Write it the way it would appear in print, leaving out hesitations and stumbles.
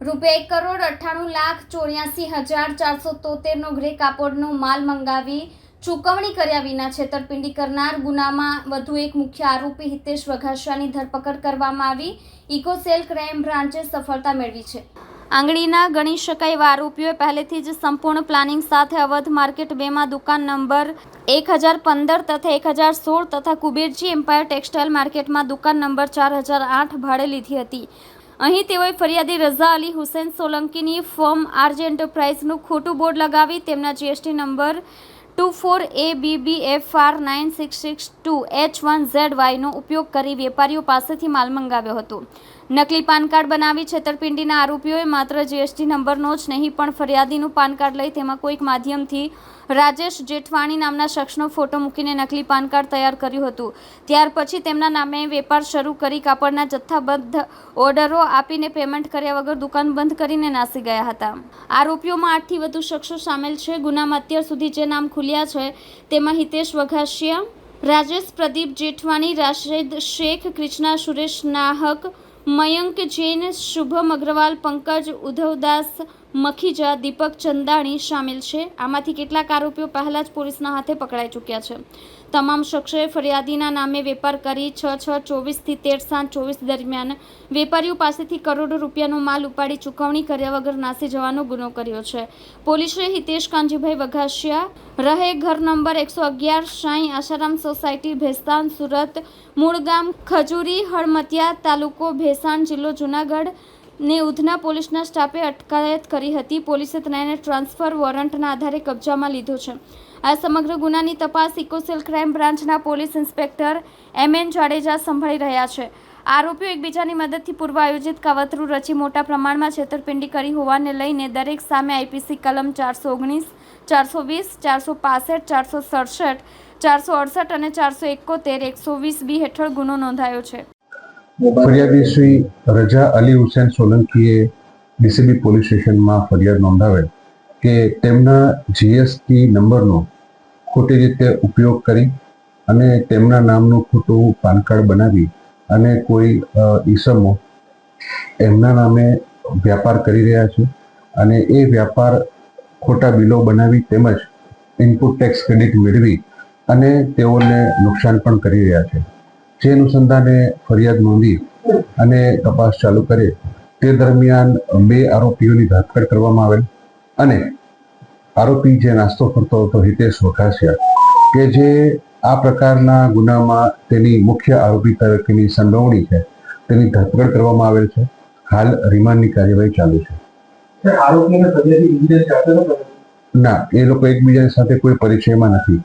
₹1,98,84,473 grey કાપડનો માલ મંગાવી ચૂકવણી કર્યા વિના છેતરપિંડી કરનાર ગુનામાં વધુ એક મુખ્ય આરોપી હિતેશ વઘાસિયાની ધરપકડ કરવામાં આવી। ઇકોસેલ ક્રાઇમ બ્રાન્ચે સફળતા મેળવી છે। આંગળીના ગણી શકાય એવા આરોપીઓએ પહેલેથી જ સંપૂર્ણ પ્લાનિંગ સાથે અવધ માર્કેટ 2 માં દુકાન નંબર 1015 તથા 1016 તથા કુબેરજી એમ્પાયર ટેક્સટાઇલ માર્કેટમાં દુકાન નંબર 4008 ભાડે લીધી હતી। અહીં તેઓએ ફરિયાદી રઝા અલી હુસૈન સોલંકીની ફર્મ આરજે એન્ટરપ્રાઇઝનું ખોટું બોર્ડ લગાવી તેમના જીએસટી નંબર 24ABBFR9662H1ZY નો ઉપયોગ કરી વેપારીઓ પાસેથી માલ મંગાવ્યો હતો। નકલી પાન કાર્ડ બનાવી છેતરપિંડીના આરોપીઓએ માત્ર જીએસટી નંબરનો જ નહીં પણ ફરિયાદીનું પાન કાર્ડ લઈ તેમાં કોઈક માધ્યમથી રાજેશ જેઠવાણી નામના શખ્સનો ફોટો મૂકીને નકલી પાન કાર્ડ તૈયાર કર્યું હતું। ત્યાર પછી તેમના નામે વેપાર શરૂ કરી કાપડના જથ્થાબદ્ધ ઓર્ડરો આપીને પેમેન્ટ કર્યા વગર દુકાન બંધ કરીને નાસી ગયા હતા। આરોપીઓમાં 8થી વધુ શખ્સો સામેલ છે। ગુનામાં અત્યાર સુધી જે નામ ખુલ્યા છે તેમાં હિતેશ વઘાસિયા, રાજેશ પ્રદીપ જેઠવાણી, રાશિદ શેખ, કૃષ્ણા સુરેશ નાહક, મયંક જૈન, શુભમ અગ્રવાલ, પંકજ ઉધવદાસ મખીજા, દીપક ચંદાણી સામેલ છે। આમાંથી કેટલાક આરોપીઓ પહેલા જ પોલીસના હાથે પકડાઈ ચૂક્યા છે। તમામ શખ્સોએ ફરિયાદીના નામે વેપાર કરી 6/6/24 થી 13/7/24 દરમિયાન વેપારીઓ પાસેથી કરોડો રૂપિયાનો માલ ઉપાડી ચૂકવણી કર્યા વગર નાસી જવાનો ગુનો કર્યો છે। પોલીસે હિતેશ કાંજીભાઈ વઘાસિયા, રહે ઘર નંબર 111 સાંઈ આશારામ સોસાયટી, ભેસ્તાન, સુરત, મૂળ ગામ ખજૂરી, હળમતિયા, તાલુકો ભેસાણ, જિલ્લો જૂનાગઢ ને ઉધના પોલીસના સ્ટાફે અટકાયત કરી હતી। પોલીસે તેને ટ્રાન્સફર વોરંટના આધારે કબજામાં લીધો છે। આ સમગ્ર ગુનાની તપાસ ઇકોસેલ ક્રાઇમ બ્રાન્ચના પોલીસ ઇન્સ્પેક્ટર MN જાડેજા સંભાળી રહ્યા છે। આરોપીઓ એકબીજાની મદદથી પૂર્વ આયોજિત કાવતરું રચી મોટા પ્રમાણમાં છેતરપિંડી કરી હોવાને લઈને દરેક સામે આઈપીસી કલમ 419, 420, 465, 467, 468 અને 471, 120B હેઠળ ગુનો નોંધાયો છે। ફરિયાદી શ્રી રઝા અલી હુસૈન સોલંકીએ ડીસીબી પોલીસ સ્ટેશનમાં ફરિયાદ નોંધાવેલ કે તેમના જીએસટી નંબરનો ખોટી રીતે ઉપયોગ કરી અને તેમના નામનું ખોટું પાન કાર્ડ બનાવી અને કોઈ ઈસમો એમના નામે વ્યાપાર કરી રહ્યા છે અને એ વ્યાપાર ખોટા બિલો બનાવી તેમજ ઇનપુટ ટેક્સ ક્રેડિટ મેળવી અને તેઓને નુકસાન પણ કરી રહ્યા છે। જે અનુસંધાને ફરિયાદ નોંધી અને તપાસ ચાલુ કરે તે દરમિયાન 2 આરોપીઓની ધરપકડ કરવામાં આવેલ અને આરોપી જે નાસ્તો કરતો હતો હિતેશ વઘાસિયા કે જે આ પ્રકારના ગુનામાં તેની મુખ્ય આરોપી તરીકેની સંડોવણી છે તેની ધરપકડ કરવામાં આવેલ છે। હાલ રિમાન્ડની કાર્યવાહી ચાલુ છે। ના, એ લોકો એકબીજા સાથે કોઈ પરિચયમાં નથી।